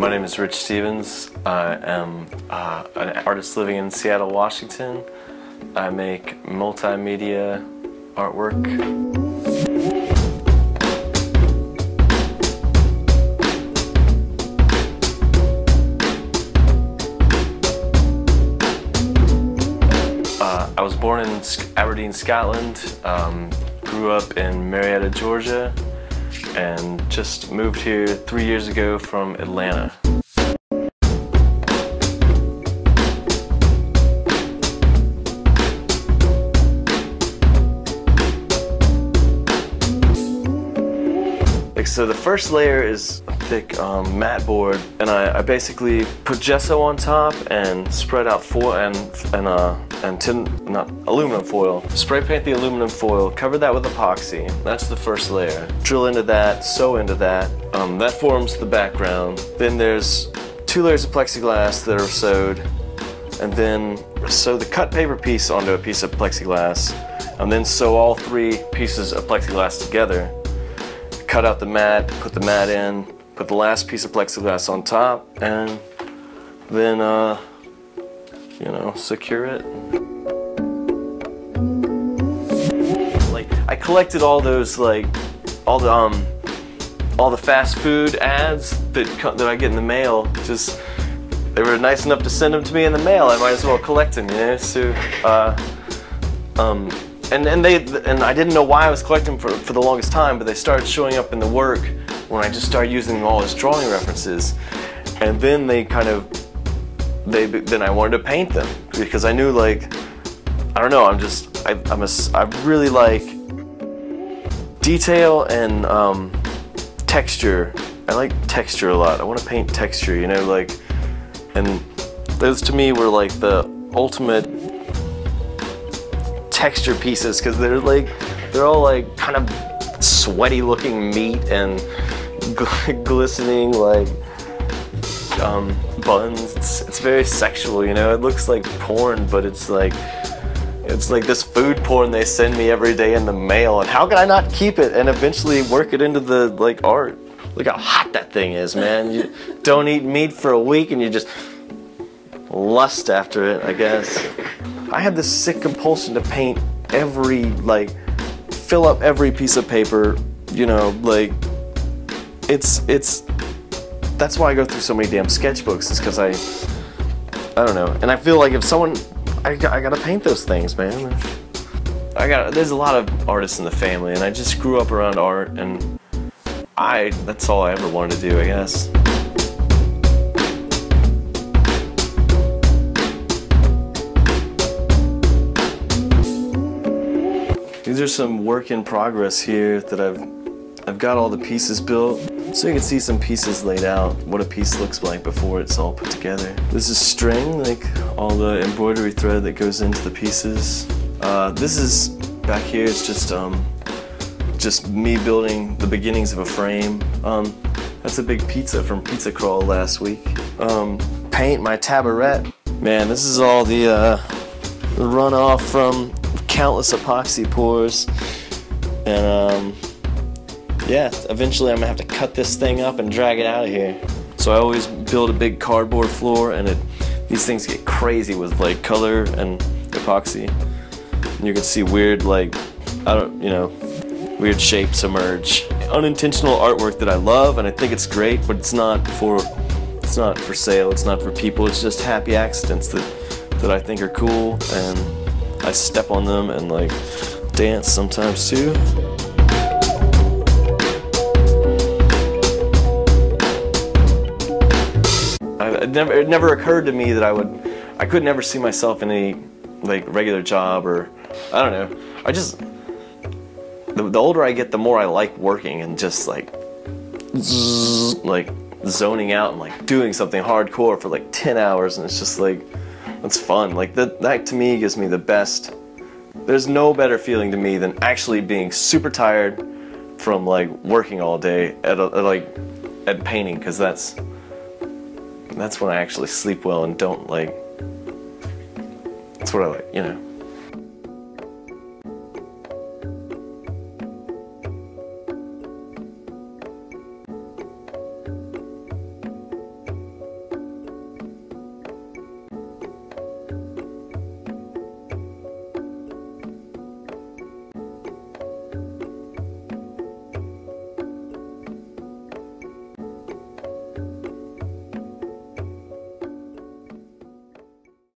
My name is Rich Stevens. I am an artist living in Seattle, Washington. I make multimedia artwork. I was born in Aberdeen, Scotland, grew up in Marietta, Georgia, and just moved here 3 years ago from Atlanta. So the first layer is a thick mat board, and I basically put gesso on top and spread out foil and aluminum foil. Spray paint the aluminum foil, cover that with epoxy. That's the first layer. Drill into that, sew into that. That forms the background. Then there's 2 layers of plexiglass that are sewed, and then sew the cut paper piece onto a piece of plexiglass, and then sew all 3 pieces of plexiglass together. Cut out the mat, put the mat in, put the last piece of plexiglass on top, and then, you know, secure it. Like, I collected all those, like, all the fast food ads that I get in the mail. Just, they were nice enough to send them to me in the mail. I might as well collect them, you know. So, And I didn't know why I was collecting for the longest time, but they started showing up in the work when I just started using all as drawing references. And then then I wanted to paint them because I knew, like, I don't know, I really like detail and texture. I like texture a lot. I want to paint texture, you know, like, and those to me were like the ultimate texture pieces, because they're all like kind of sweaty looking meat and glistening like buns. It's very sexual, you know. It looks like porn, but it's like this food porn they send me every day in the mail, and how can I not keep it and eventually work it into the, like, art? Look how hot that thing is, man. You don't eat meat for a week and you just lust after it, I guess. I had this sick compulsion to paint fill up every piece of paper, you know, like, that's why I go through so many damn sketchbooks, is because I don't know, and I feel like if someone, I gotta paint those things, man. There's a lot of artists in the family, and I just grew up around art, and that's all I ever wanted to do, I guess. These are some work in progress here that I've got all the pieces built, so you can see some pieces laid out, what a piece looks like before it's all put together. This is string, like all the embroidery thread that goes into the pieces. This is, back here, it's just me building the beginnings of a frame. That's a big pizza from Pizza Crawl last week. Paint my tabaret. Man, this is all the runoff from countless epoxy pours, and yeah, eventually I'm gonna have to cut this thing up and drag it out of here. So I always build a big cardboard floor, and these things get crazy with, like, color and epoxy, and you can see weird, like, weird shapes emerge. Unintentional artwork that I love, and I think it's great, but it's not for sale, it's not for people, it's just happy accidents that I think are cool, and I step on them and, like, dance sometimes too. It never occurred to me that I could never see myself in any, like, regular job, or I don't know. The older I get, the more I like working and just like zoning out and, like, doing something hardcore for like 10 hours, and it's just like, it's fun. Like, that to me gives me the best. There's no better feeling to me than actually being super tired from, like, working all day at painting, because that's when I actually sleep well and don't, like, that's what I like, you know.